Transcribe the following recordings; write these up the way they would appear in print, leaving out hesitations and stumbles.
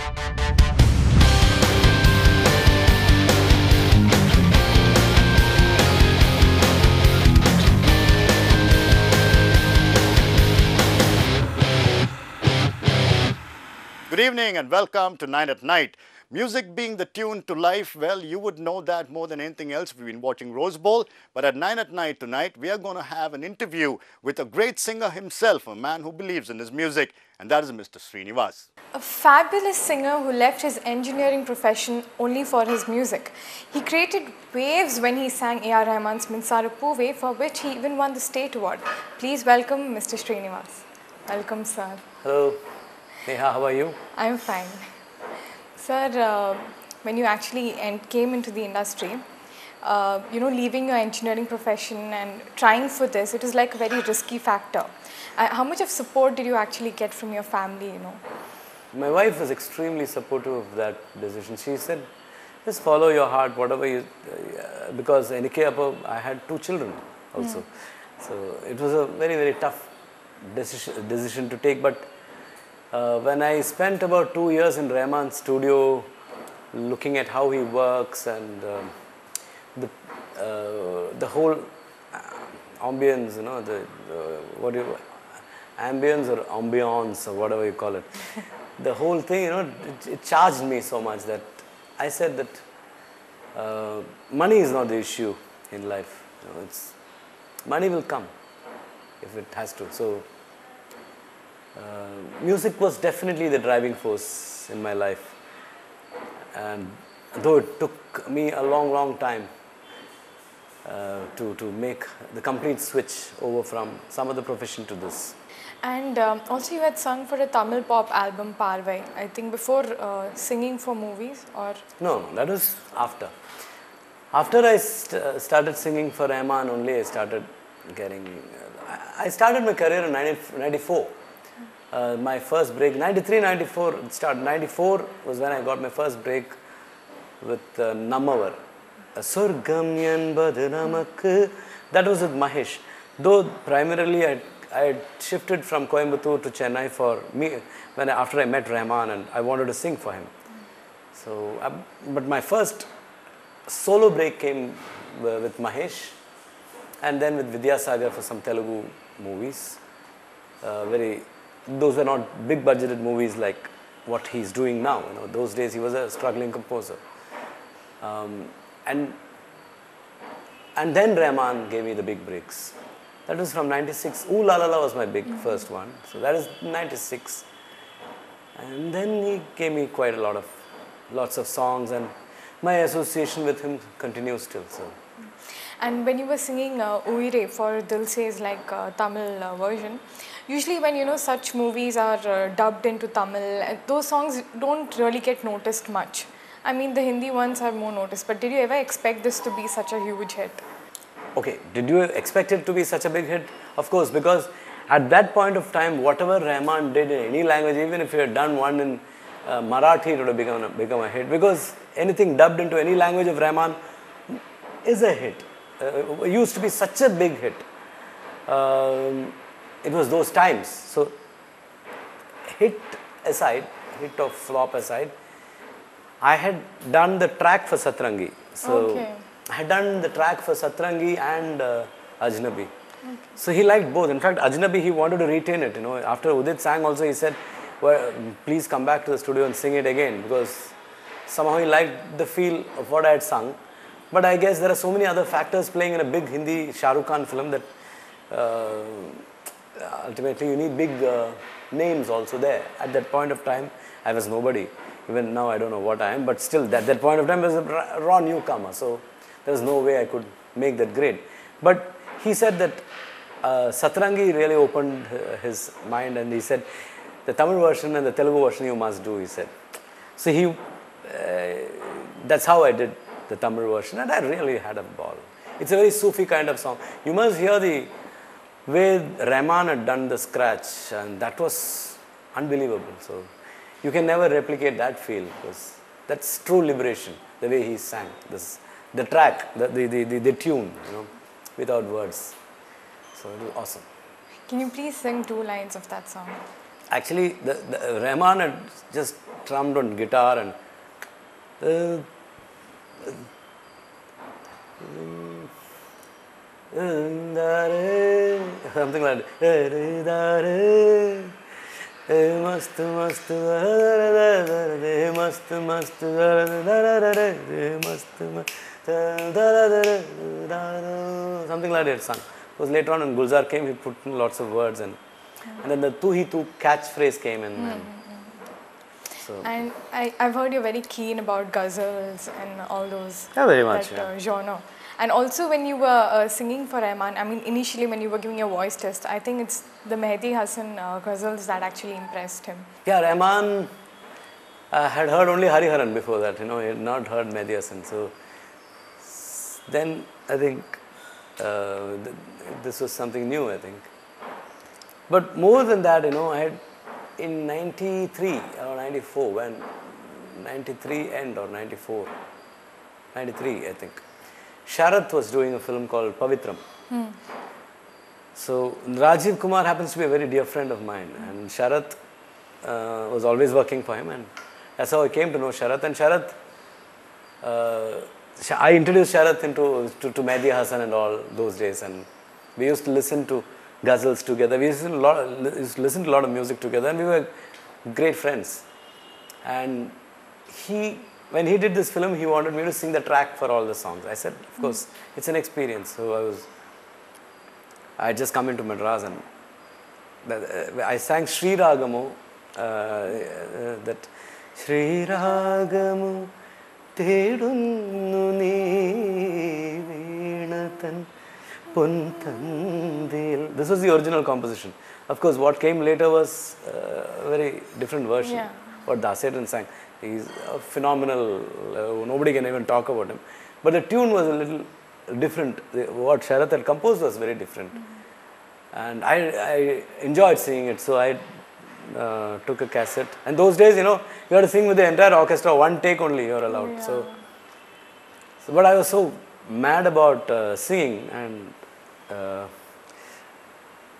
Good evening and welcome to 9 at Night. Music being the tune to life, well, you would know that more than anything else if you've been watching Rose Bowl. But at 9 at Night tonight, we are going to have an interview with a great singer himself, a man who believes in his music, and that is Mr. Srinivas. A fabulous singer who left his engineering profession only for his music. He created waves when he sang A.R. Rahman's Minsara Poove, for which he even won the state award. Please welcome Mr. Srinivas. Welcome, sir. Hello. Neha, how are you? I'm fine. Sir, when you actually came into the industry, leaving your engineering profession and trying for this, it is like a very risky factor. How much of support did you actually get from your family, My wife was extremely supportive of that decision. She said, just follow your heart, whatever you, because I had 2 children also. So it was a very, very tough decision to take. But when I spent about 2 years in Rahman's studio, looking at how he works and the whole ambience, ambience or ambiance or whatever you call it, the whole thing, it charged me so much that I said that money is not the issue in life. Money will come if it has to. So music was definitely the driving force in my life, and though it took me a long, long time to make the complete switch over from some other profession to this. And also you had sung for a Tamil pop album, Parvai, I think before singing for movies, or? No, that was after. After I started singing for Rahman only, I started getting, I started my career in 94. My first break, 93, 94, 94 was when I got my first break with Nammavar. Surgam Yanbadu Namakku. That was with Mahesh. Though primarily I had shifted from Coimbatore to Chennai for me after I met Rahman and I wanted to sing for him. So, but my first solo break came with Mahesh, and then with Vidyasagar for some Telugu movies. Those were not big budgeted movies like what he's doing now. Those days he was a struggling composer. And then Rahman gave me the big breaks. That was from 96. Ooh La La La was my big first one. So that is 96. And then he gave me quite lots of songs, and my association with him continues still. So. And when you were singing Uire for Dil Se's Tamil version, usually when such movies are dubbed into Tamil, those songs don't really get noticed much. I mean, the Hindi ones have more notice, but did you ever expect this to be such a huge hit? Okay, did you expect it to be such a big hit? Of course, because at that point of time, whatever Rahman did in any language, even if you had done one in Marathi, it would have become a hit, because anything dubbed into any language of Rahman is a hit. It used to be such a big hit. It was those times. So, hit or flop aside, I had done the track for Satrangi. So, I had done the track for Satrangi and Ajnabi. So, he liked both. In fact, Ajnabi, he wanted to retain it. After Udit sang also, he said, well, please come back to the studio and sing it again, because somehow he liked the feel of what I had sung. But I guess there are so many other factors playing in a big Hindi Shah Rukh Khan film that ultimately you need big names also there. At that point of time, I was nobody. Even now I don't know what I am, but still at that point of time I was a raw newcomer. So there was no way I could make that grade. But he said that Satrangi really opened his mind, and he said, the Tamil version and the Telugu version you must do, he said. So that's how I did the Tamil version, and I really had a ball. It's a very Sufi kind of song. You must hear the way Rahman had done the scratch, and that was unbelievable. So you can never replicate that feel, because that's true liberation, the way he sang the track, the tune, without words. So it was awesome. Can you please sing 2 lines of that song? Actually, the Rahman had just drummed on guitar and something like that. Mast mast mast mast something like that song. Because later on when Gulzar came, he put in lots of words and then the tu hi tu catchphrase came in. So And I've heard you're very keen about ghazals and all those Yeah, very much, that genre. And also when you were singing for Rahman, I mean initially when you were giving your voice test, I think it's the Mehdi Hasan ghazals that actually impressed him. yeah, Rahman had heard only Hariharan before that, he had not heard Mehdi Hasan. So then I think this was something new, I think. But more than that, I had in 93 or 94, when 93 end or 94, 93 I think, Sharath was doing a film called Pavitram. So Rajiv Kumar happens to be a very dear friend of mine, and Sharath was always working for him, and that's how I came to know Sharath. And Sharath, I introduced Sharath to Mehdi Hasan and all those days, and we used to listen to ghazals together. We used to listen to a lot of music together, and we were great friends. And when he did this film, he wanted me to sing the track for all the songs. I said, of course, it's an experience. So I had just come into Madras, and I sang Sri Ragamu, that Sri Ragamu Tedunnu nee Veenatan Puntandil. This was the original composition. Of course, what came later was a very different version. Yeah. What Dasetan sang. He's a phenomenal, nobody can even talk about him. But the tune was a little different. What Sharath had composed was very different. And I enjoyed singing it, so I took a cassette. And those days, you had to sing with the entire orchestra, one take only you are allowed. Yeah. So, but I was so mad about singing, and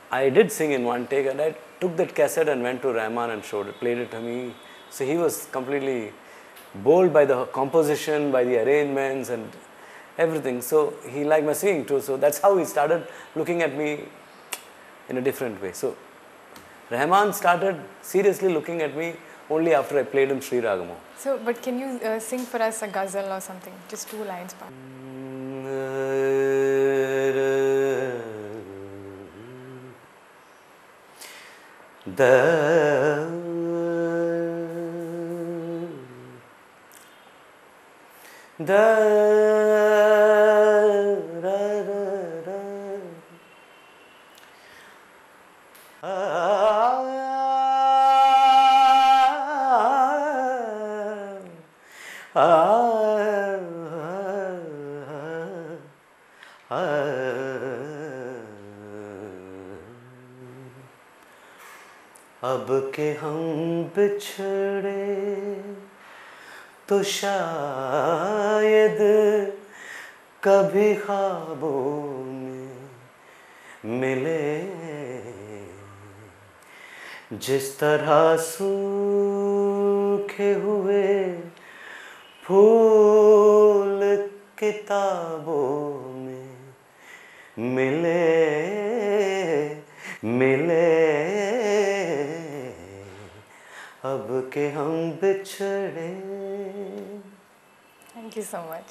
I did sing in one take, and I took that cassette and went to Rahman and played it to me. So he was completely bowled by the composition, by the arrangements and everything. So he liked my singing too. So that's how he started looking at me in a different way. So Rahman started seriously looking at me only after I played him Sri Ragamu. So, but can you sing for us a ghazal or something? Just 2 lines. अब के हम बिछड़े तो शायद कभी ख्वाबों में मिले, जिस तरह सूखे हुए फूल किताबों में मिले अब के हम बिछड़े. Thank you so much.